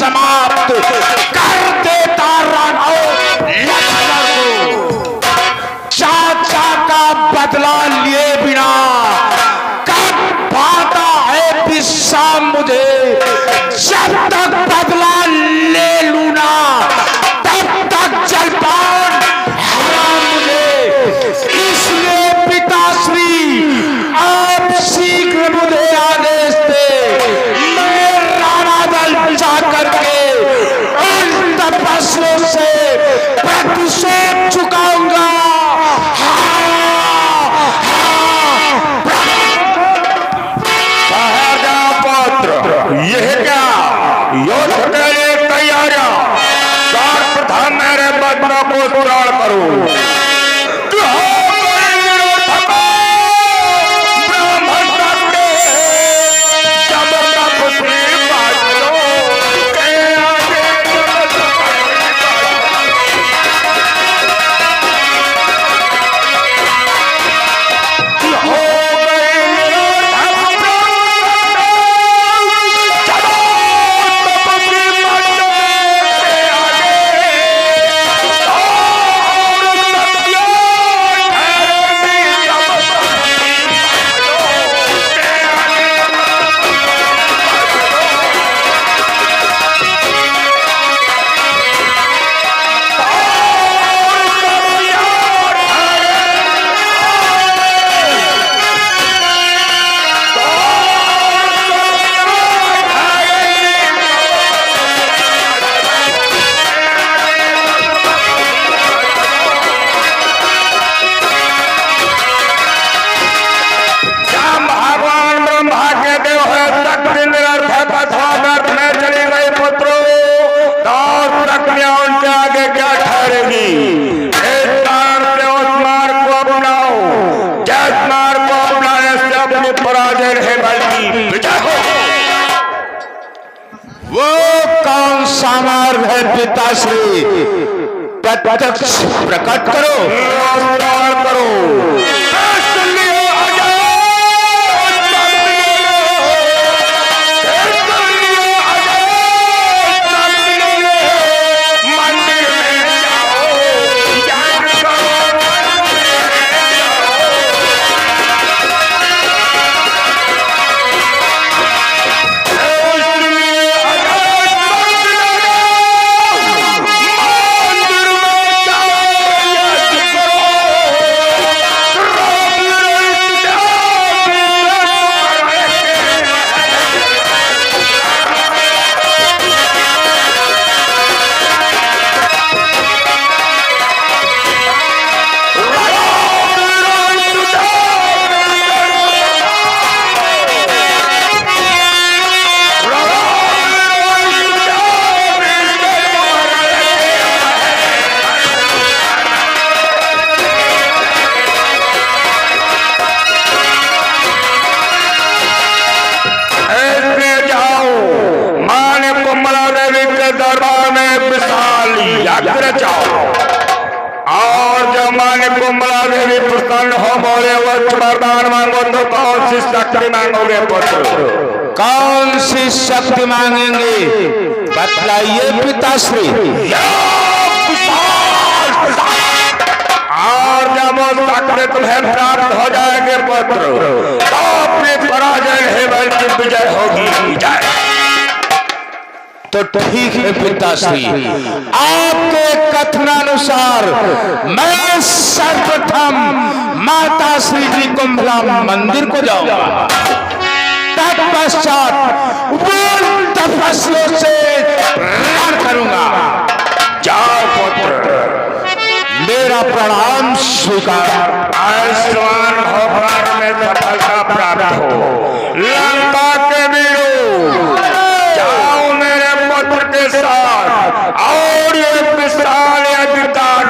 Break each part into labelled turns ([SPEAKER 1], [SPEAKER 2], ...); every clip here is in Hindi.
[SPEAKER 1] समाप्त कर देता राघव लक्ष्मण को। चाचा का बदला लिए बिना कब पाता है पिस्सा मुझे, जब तक बदला ले लूना तब तक जलपान हराम मुझे। इसलिए पिताश्री आप शीघ्र मुझे आदेश दे, मैं राणा दल जाकर के उन तपस्वियों से प्रतिशोध चुकाऊंगा।
[SPEAKER 2] यह क्या युद्ध के लिए तैयारियां, सर्वप्रथम मेरे बच्चों को पुराण करो।
[SPEAKER 1] सामर्थ्य है पिताश्री, प्रत्यक्ष प्रकट करो, करो।
[SPEAKER 2] और जब माने कुंभला देवी प्रसन्न हो बोले वरदान मांगो तो कौन सी शक्ति मांगोगे पुत्र?
[SPEAKER 1] कौन सी शक्ति मांगेंगे बतलाइए पिताश्री।
[SPEAKER 2] और जब वो शक्ति तुम्हें प्राप्त हो जाएंगे पुत्र तो अपनी पराजय है बल्कि विजय होगी।
[SPEAKER 1] तो ठीक है पिताश्री, आपके कथनानुसार मैं सर्वप्रथम माता श्री जी कुंभला मंदिर को जाऊंगा, तत्पश्चात उन तपस्वियों से रण करूंगा।
[SPEAKER 2] जाओ पुत्र,
[SPEAKER 1] मेरा प्रणाम स्वीकार।
[SPEAKER 2] आयुष्मान होकर में सफलता प्राप्त हो। लंका के वीरों, जाओ मेरे पुत्र के साथ और ये विशाल युद्ध ठान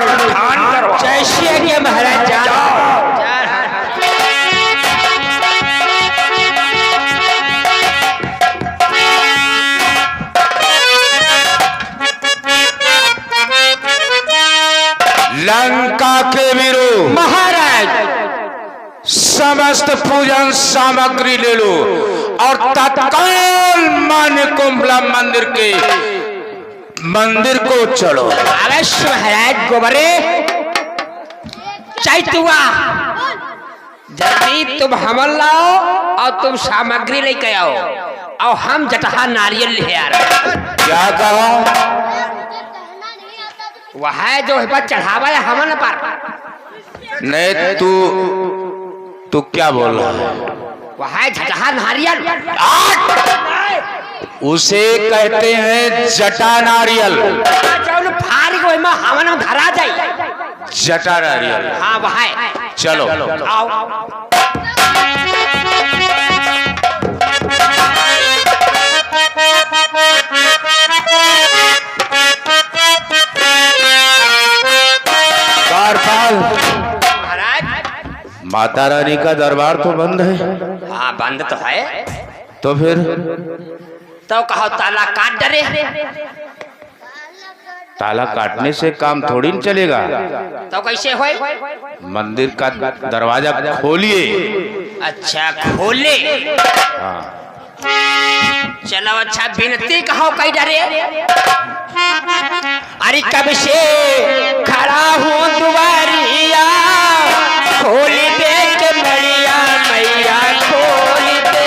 [SPEAKER 2] करो।
[SPEAKER 1] जैसे कि महाराज जाओ। लंका के वीरों,
[SPEAKER 3] महाराज
[SPEAKER 1] समस्त पूजन सामग्री ले लो और तत्काल मान्य कुंभला मंदिर के मंदिर को चलो।
[SPEAKER 3] अवश्य महाराज। गोबरे चैतुआ जल्दी तुम हमल लाओ और तुम सामग्री लेके आओ और हम जटहा नारियल ले आ रहे।
[SPEAKER 1] क्या कहा?
[SPEAKER 3] वह है जो है पर चढ़ावा है हमन पर।
[SPEAKER 1] नहीं, तू क्या बोल रहा है?
[SPEAKER 3] वह है जटहा नारियल।
[SPEAKER 1] उसे कहते हैं जटा नारियल।
[SPEAKER 3] हमन धरा जाए।
[SPEAKER 1] जटा नारियल।
[SPEAKER 3] हाँ वह है।
[SPEAKER 1] चलो
[SPEAKER 3] आओ। महाराज
[SPEAKER 1] माता रानी का दरबार तो बंद है।
[SPEAKER 3] हाँ बंद तो है।
[SPEAKER 1] तो फिर
[SPEAKER 3] तो कहो ताला काट डरे।
[SPEAKER 1] ताला काटने से काम थोड़ी न चलेगा।
[SPEAKER 3] तो कैसे होए?
[SPEAKER 1] मंदिर का दरवाजा खोलिए।
[SPEAKER 3] अच्छा खोले।
[SPEAKER 1] हाँ।
[SPEAKER 3] चलो अच्छा विनती कहो कई डरे। अरे कब से खड़ा हूँ दुआरिया खोल दे के मैया मैया खोल दे।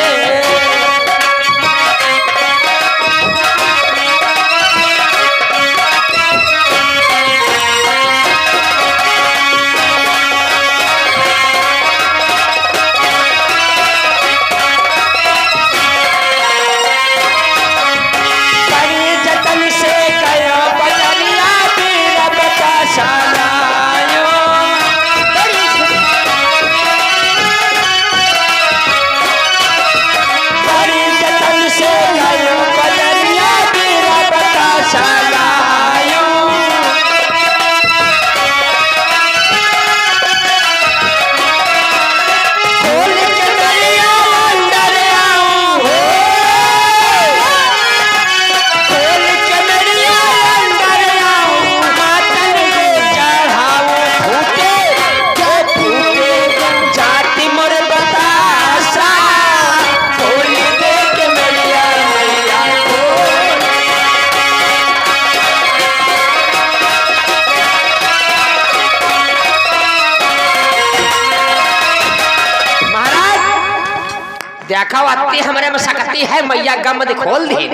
[SPEAKER 3] देखो अति हमारे में सकती है मैया गम दे खोल दी।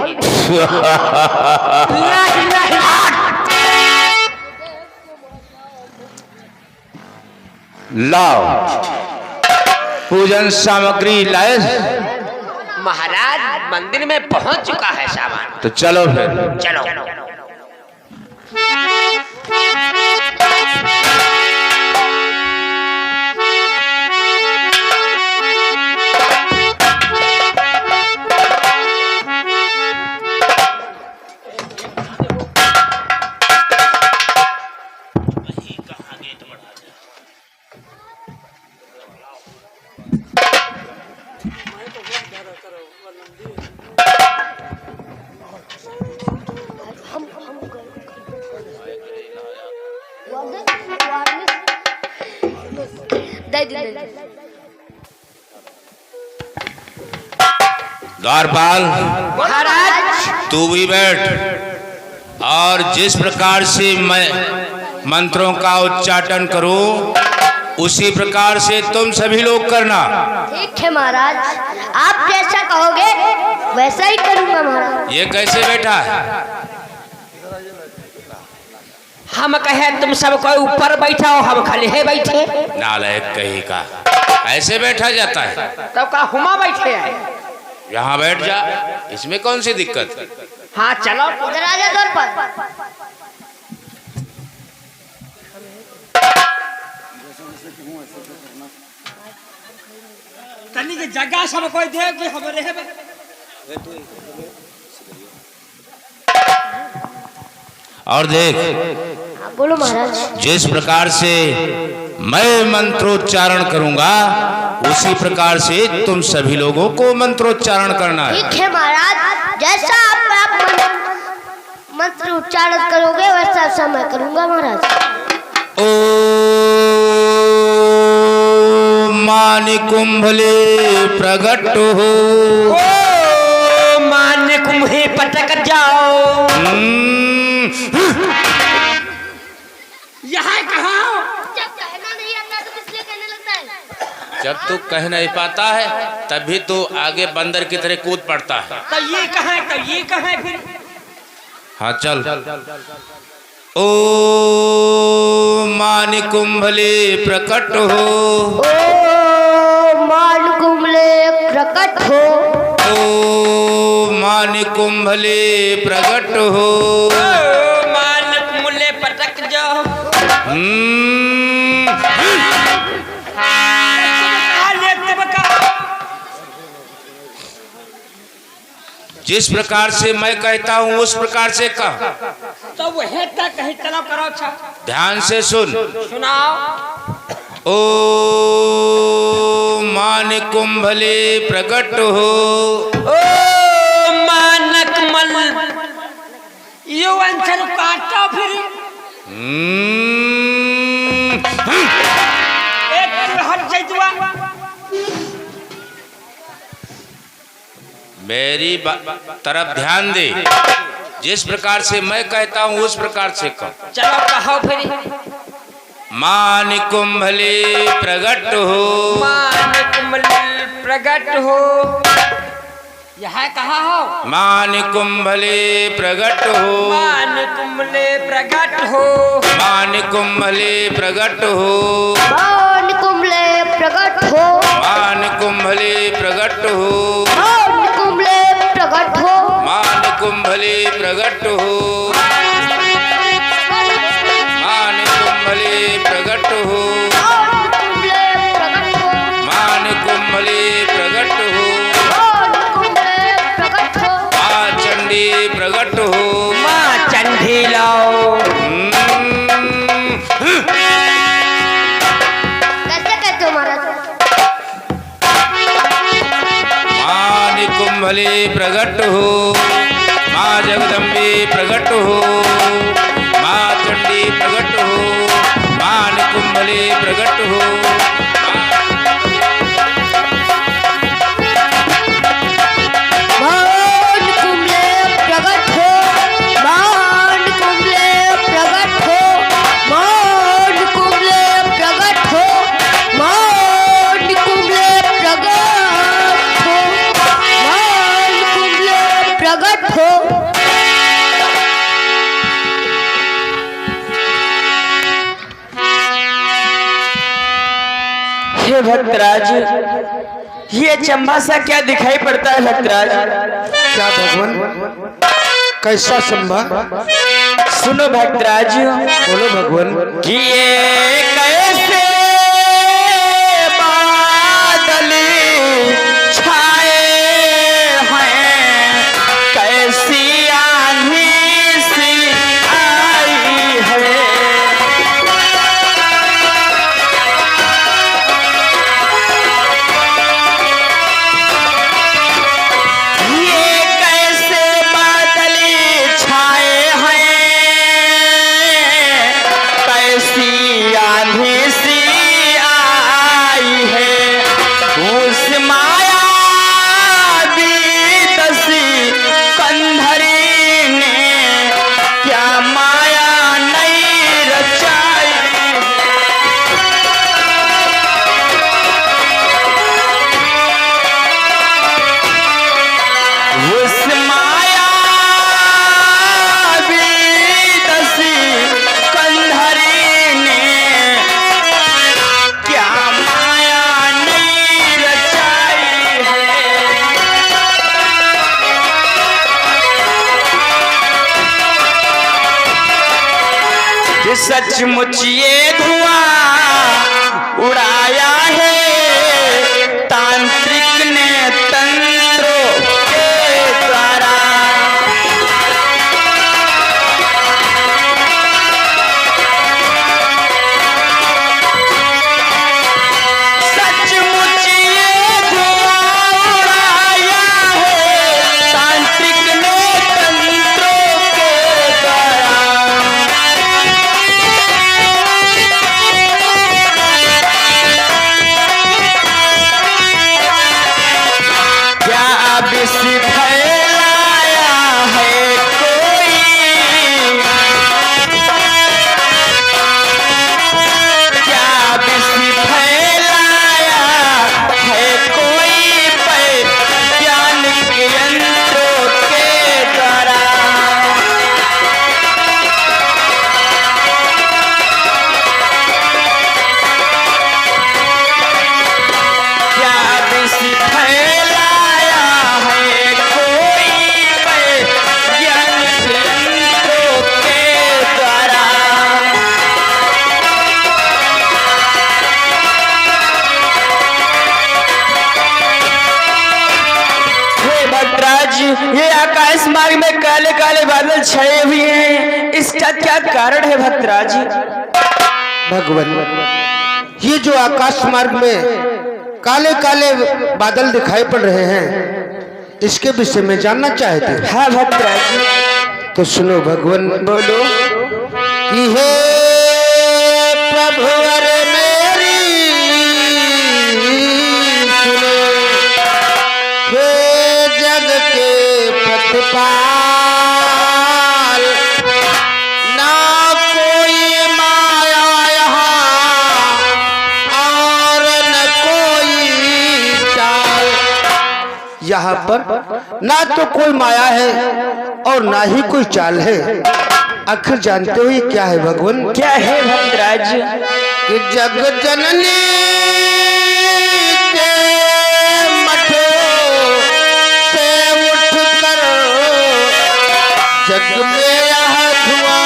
[SPEAKER 1] लाओ पूजन सामग्री लाए।
[SPEAKER 3] महाराज मंदिर में पहुंच चुका है सामान।
[SPEAKER 1] तो चलो फिर।
[SPEAKER 3] चलो
[SPEAKER 1] द्वारपाल
[SPEAKER 3] महाराज
[SPEAKER 1] तू भी बैठ और जिस प्रकार से मैं मंत्रों का उच्चाटन करूं उसी प्रकार से तुम सभी लोग करना।
[SPEAKER 4] ठीक है महाराज, आप जैसा कहोगे वैसा ही करूंगा महाराज।
[SPEAKER 1] ये कैसे बैठा है?
[SPEAKER 3] हम कहे तुम सब कोई ऊपर बैठा हो हम खाली है बैठे।
[SPEAKER 1] नालायक कहीं का ऐसे बैठा जाता है?
[SPEAKER 3] तब का हुमा बैठे हैं।
[SPEAKER 1] यहाँ बैठ जा, इसमें कौन सी दिक्कत?
[SPEAKER 3] हाँ चलो
[SPEAKER 4] इधर आ जा दौर पर।
[SPEAKER 3] तनी की जगह सब कोई दे कि हमरे है।
[SPEAKER 1] और देख
[SPEAKER 4] बोलो महाराज।
[SPEAKER 1] जिस प्रकार से मैं मंत्रोच्चारण करूंगा उसी प्रकार से तुम सभी लोगों को मंत्रोच्चारण करना है।
[SPEAKER 4] ठीक है महाराज, जैसा आप मंत्र उच्चारण करोगे वैसा मैं करूंगा महाराज।
[SPEAKER 1] ओ मानि कुंभले प्रगट हो,
[SPEAKER 3] ओ मान्य कुंभे पटक जाओ।
[SPEAKER 1] जब तू कह नहीं पाता है तभी तू आगे बंदर की तरह कूद पड़ता है।
[SPEAKER 3] तो ये कहाँ फिर?
[SPEAKER 1] हाँ चल। ओ मान कुंभले प्रकट हो,
[SPEAKER 4] ओ मान कुंभले प्रकट हो,
[SPEAKER 1] ओ मान कुंभले प्रकट हो,
[SPEAKER 3] मान कुंभले पटक जाओ।
[SPEAKER 1] जिस प्रकार से मैं कहता हूँ उस प्रकार से कह।
[SPEAKER 3] तो वह कहीं चलो करो। अच्छा
[SPEAKER 1] ध्यान से सुन।
[SPEAKER 3] सुनाओ।
[SPEAKER 1] ओ मान कुंभले प्रकट हो,
[SPEAKER 3] ओ मानक मल यो अंचल काटो फिर। एक हट जाइए।
[SPEAKER 1] मेरी तरफ ध्यान दे। जिस प्रकार से मैं कहता हूँ उस प्रकार से कह।
[SPEAKER 3] चलो कहो फिर।
[SPEAKER 1] मान कुंभले प्रकट हो,
[SPEAKER 3] मान कुंभले प्रकट हो। यह कहा हो?
[SPEAKER 1] मान कुंभले प्रकट हो,
[SPEAKER 3] मान कुंभले प्रकट हो,
[SPEAKER 1] मान कुंभले प्रकट हो,
[SPEAKER 4] मान कुंभले प्रकट हो,
[SPEAKER 1] मान कुंभले प्रकट हो,
[SPEAKER 4] मान कुंभले प्रकट हो,
[SPEAKER 1] मान कुंभले प्रकट हो, मान कुंभले प्रकट हो, मान कुंभले प्रकट हो, माँ चंडी प्रकट हो,
[SPEAKER 3] माँ चंडी लाओ।
[SPEAKER 4] कैसे कहते हो महाराज?
[SPEAKER 1] मान कुंभले प्रकट हो, माँ जगदम्बे प्रकट हो, माँ चंडी प्रकट हो, मान कुंभले प्रकट हो।
[SPEAKER 4] मान कुंभले प्रकट हो, मान कुंभले प्रकट हो, मान कुंभले प्रकट हो, मान कुंभले प्रकट हो, मान कुंभले प्रकट हो।
[SPEAKER 3] हे भक्तराज, ये चंबा सा क्या दिखाई पड़ता है भक्तराज?
[SPEAKER 5] क्या भगवान, कैसा संभव?
[SPEAKER 3] सुनो भक्तराज,
[SPEAKER 5] बोलो भगवान।
[SPEAKER 3] कि ये कैसे बादल छाए हैं, कैसी आंधी सी आई है। ये कैसे बादल छाए हैं, कैसी आंधी सी आई है। उस माया दसी कंधरी ने क्या माया नहीं रचाई। उस माया दसी कंधरी ने क्या माया नहीं रचाई है। कि सचमुच ये धुआं उड़ाया है तांत्रिक ने तंत्रों के द्वारा। सचमुच ये धुआं उड़ाया है तांत्रिक ने तंत्रों के द्वारा। आकाश मार्ग में काले काले बादल छाए हुए हैं, इसका क्या कारण है भक्तराज?
[SPEAKER 5] भगवान, ये जो आकाश मार्ग में काले काले बादल दिखाई पड़ रहे हैं, इसके विषय में जानना चाहते हैं।
[SPEAKER 3] हाँ भक्तराज।
[SPEAKER 5] तो सुनो भगवान,
[SPEAKER 3] बोलो।
[SPEAKER 5] कि हे प्रभु अरे मेरी सुनो, हे जग के प्रतिपाल, ना कोई माया यहाँ और न कोई चाल। यहाँ पर ना तो कोई माया है और ना ही कोई चाल है। आखिर जानते हो ये क्या है भगवान?
[SPEAKER 3] क्या है भक्तराज?
[SPEAKER 5] कि जग जननी के मठों से उठकर जग में यह धुआं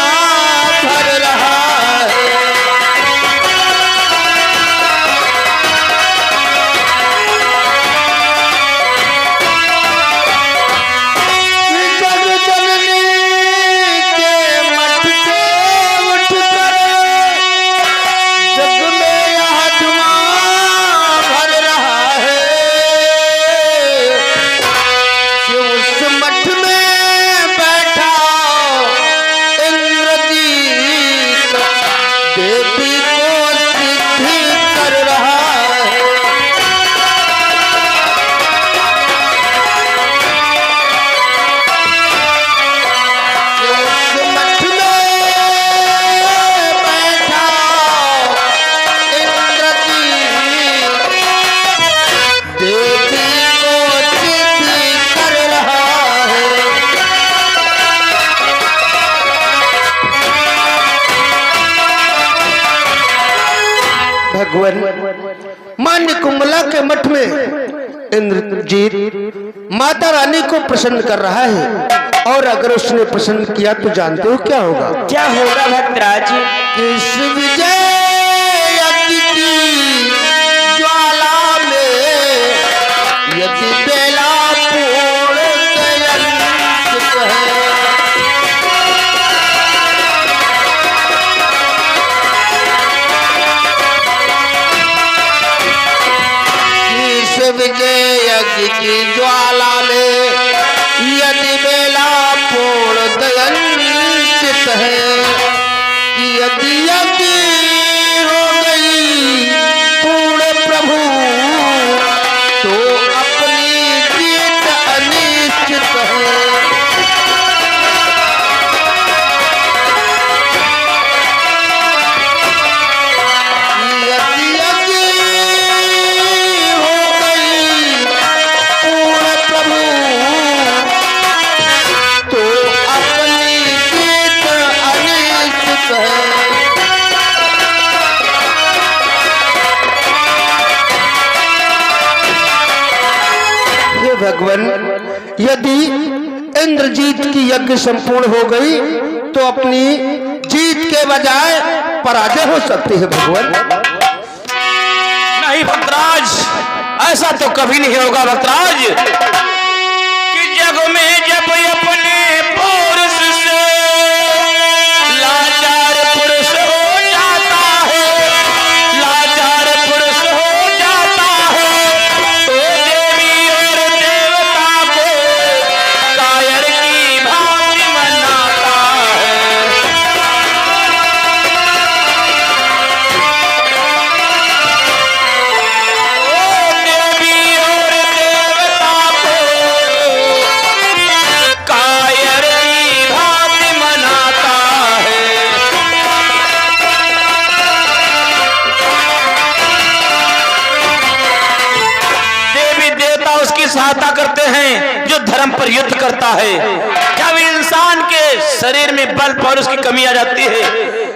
[SPEAKER 5] भर रहा है। जग जननी के मठ से उठकर जग में यह धुआं भर रहा है कि उस मठ में बैठा इंद्रजीत देवी को सिद्धि कर रहा है। कि उस मठ में बैठा इंद्रजीत देवी को सिद्धि कर रहा है। भगवान, मान्य कुंभला के मठ में इंद्रजीत माता रानी को प्रसन्न कर रहा है, और अगर उसने प्रसन्न किया तो जानते हो क्या होगा?
[SPEAKER 3] क्या होगा भक्तराज?
[SPEAKER 5] इस विजय यज्ञ की ज्वाला में यदि बेला पूर्ण दयंत है। इस विजय यज्ञ की ज्वाला में यदि बेला पूर्ण दयंत है, यदि यज्ञ हो गई पूर्ण प्रभु तो अपनी जीत अनिश्चित है। यदि यज्ञ हो गई पूर्ण प्रभु तो अपनी जीत अनिश्चित है। हे भगवान, यदि इंद्रजीत की यज्ञ संपूर्ण हो गई तो अपनी जीत के बजाय पराजय हो सकती है भगवान।
[SPEAKER 1] नहीं भक्तराज, ऐसा तो कभी नहीं होगा भक्तराज कि जग में जब अपने पुरुष से लाचार पुरुष हो जाता है, लाचार पुरुष हो जाता है, तो देवी और देवता को कायर की भांति मनाता है। देवी और देवता को कायर की भांति मनाता है। देवी देवता उसकी सहायता करते हैं जो धर्म पर युद्ध करता है। जब इंसान के शरीर में बल पौरुष की कमी आ जाती है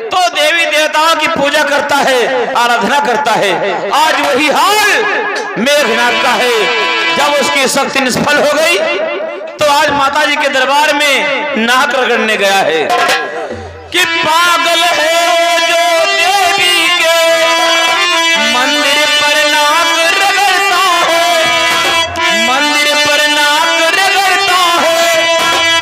[SPEAKER 1] तो देवी देवताओं की पूजा करता है, आराधना करता है। आज वही हाल मेघनाथ का है। जब उसकी शक्ति निष्फल हो गई तो आज माता जी के दरबार में नाक रगड़ने गया है कि पागल है जो देवी के मंदिर पर नाक रगड़ता है, मंदिर पर नाक रगड़ता है,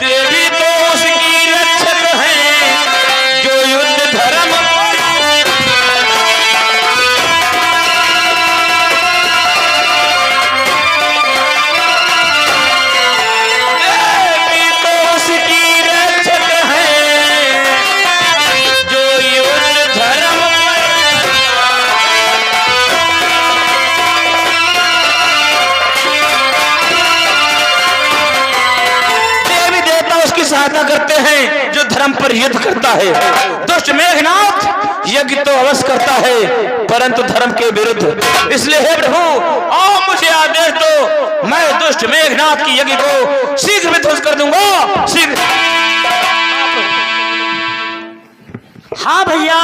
[SPEAKER 1] सहायता करते हैं जो धर्म पर युद्ध करता है। दुष्ट मेघनाथ यज्ञ तो अवश्य करता है परंतु धर्म के विरुद्ध। इसलिए हे प्रभु आओ मुझे आदेश दो, मैं दुष्ट मेघनाथ की यज्ञ को शीघ्र विध्वंस कर दूंगा। शीघ्र।
[SPEAKER 6] हाँ भैया,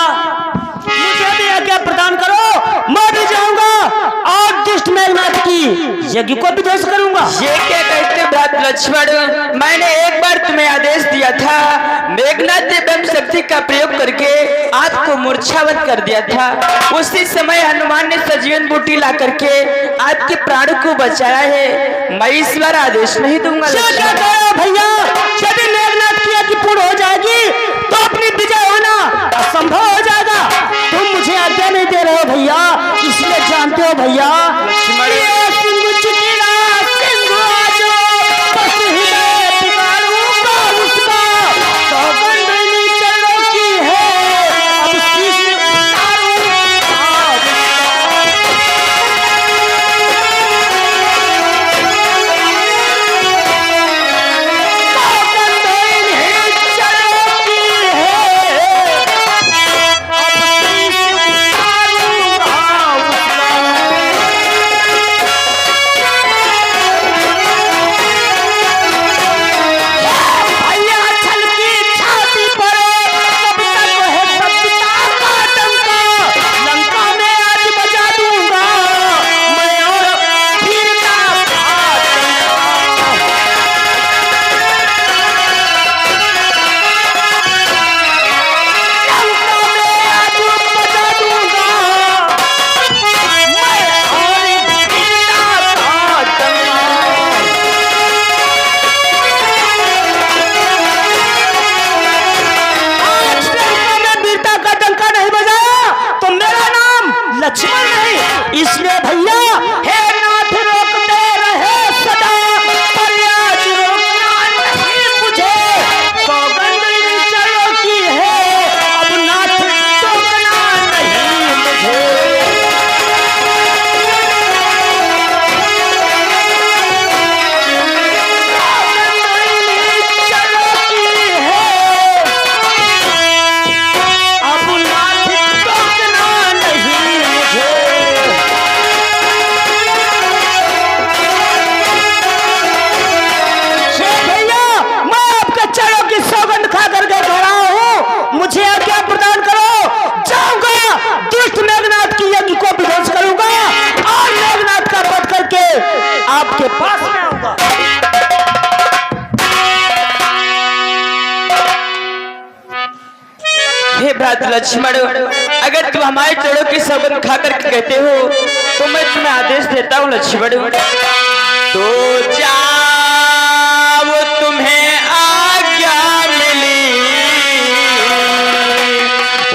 [SPEAKER 6] मुझे भी आज्ञा प्रदान करो, मैं भी जाऊंगा और दुष्ट मेघनाथ की यज्ञ को भी ध्वंस करूंगा।
[SPEAKER 3] ये क्या कहते भ्रात लक्ष्मण, मैंने एक बार तुम्हें आदेश दिया था, मेघनाथ ने ब्रह्म शक्ति का प्रयोग करके आपको मूर्छावत कर दिया था। उसी समय हनुमान ने सजीवन बूटी ला करके आपके प्राण को बचाया है। मैं इस बार आदेश नहीं दूंगा।
[SPEAKER 6] क्या कहो भैया, यदि मेघनाथ की यज्ञ पूर्ण हो जाएगी तो अपनी विजय होना असंभव हो जाएगा। तुम मुझे आज्ञा नहीं दे रहे हो भैया, इसलिए जानते हो भैया लक्ष्मण नहीं। इसलिए भैया हे नाथ रोकते रहे सदा, पर आज रोकना नहीं मुझे। सौगंध चलो की है, अब नाथ रोकना नहीं मुझे। चलो की है, अब नाथ रोकना नहीं मुझे। भैया मैं आपके चरणों की सौगंध खा करके खड़ा हूँ, मुझे आज्ञा प्रदान करो, जाऊंगा दुष्ट मेघनाथ की यज्ञ को विध्वंस करूंगा और मेघनाथ का वध करके आपके पास में आऊंगा।
[SPEAKER 3] हे भ्रात लक्ष्मण, अगर तुम हमारे चरणों की सौगंध खा करके कहते हो तो मैं तुम्हें आदेश देता हूँ लक्ष्मण। तो जाओ तुम्हें आज्ञा मिली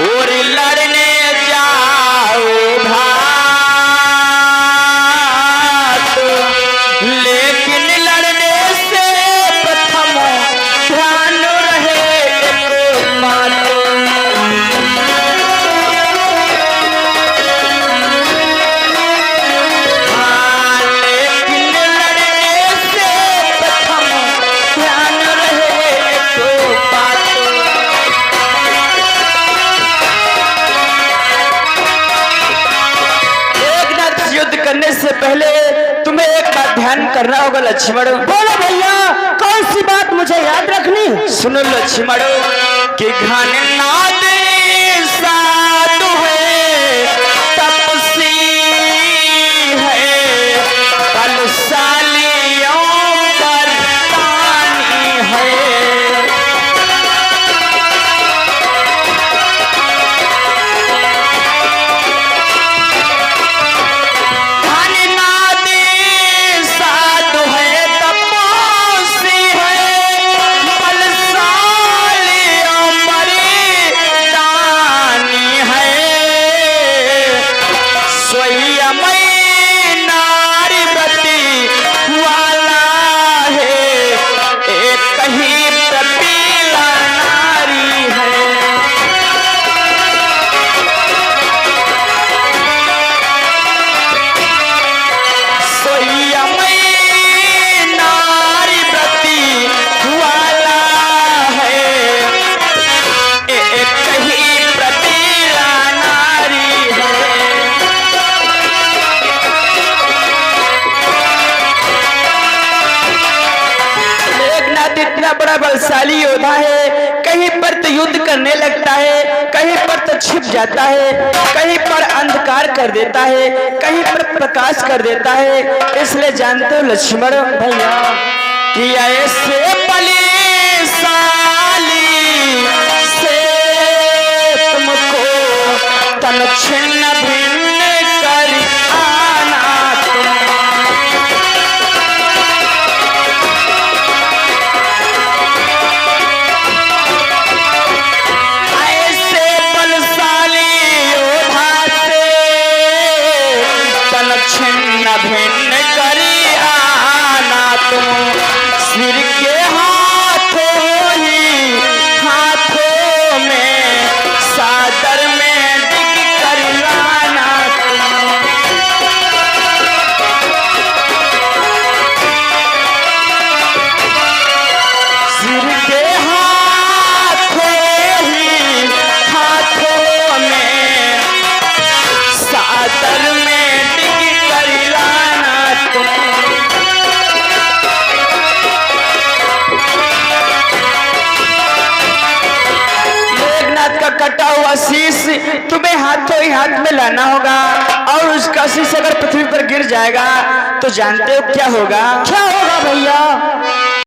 [SPEAKER 3] और लड़ने जाओ भात, लेकिन लड़ने से प्रथम ध्यान रहे एक बात। करने से पहले तुम्हें एक बात ध्यान करना होगा लक्ष्मण।
[SPEAKER 6] बोलो भैया, कौन सी बात मुझे याद रखनी?
[SPEAKER 3] सुनो लक्ष्मण, कि घन नाद साधु है, तपसी है, बलशालियों पर तानी है। बलशाली योद्धा है, कहीं पर तो युद्ध करने लगता है, कहीं पर तो छिप जाता है, कहीं पर अंधकार कर देता है, कहीं पर प्रकाश कर देता है। इसलिए जानते हो लक्ष्मण भैया कि ऐसे बलशाली से तुमको तन छिन्न भिन्न कर आना तुम। ऐसे बलशाली योद्धा से तन छिन्न भिन्न कर आना तुम। सिर के हाथों ही हाथों में सादर में डिग कर लाना तुम। सिर के हाथों ही हाथों में सादर में डिग कर लाना तुम। का कटा हुआ शीश तुम्हें हाथों ही हाथ में लाना होगा और उसका शीश अगर पृथ्वी पर गिर जाएगा तो जानते हो क्या होगा?
[SPEAKER 6] क्या होगा भैया?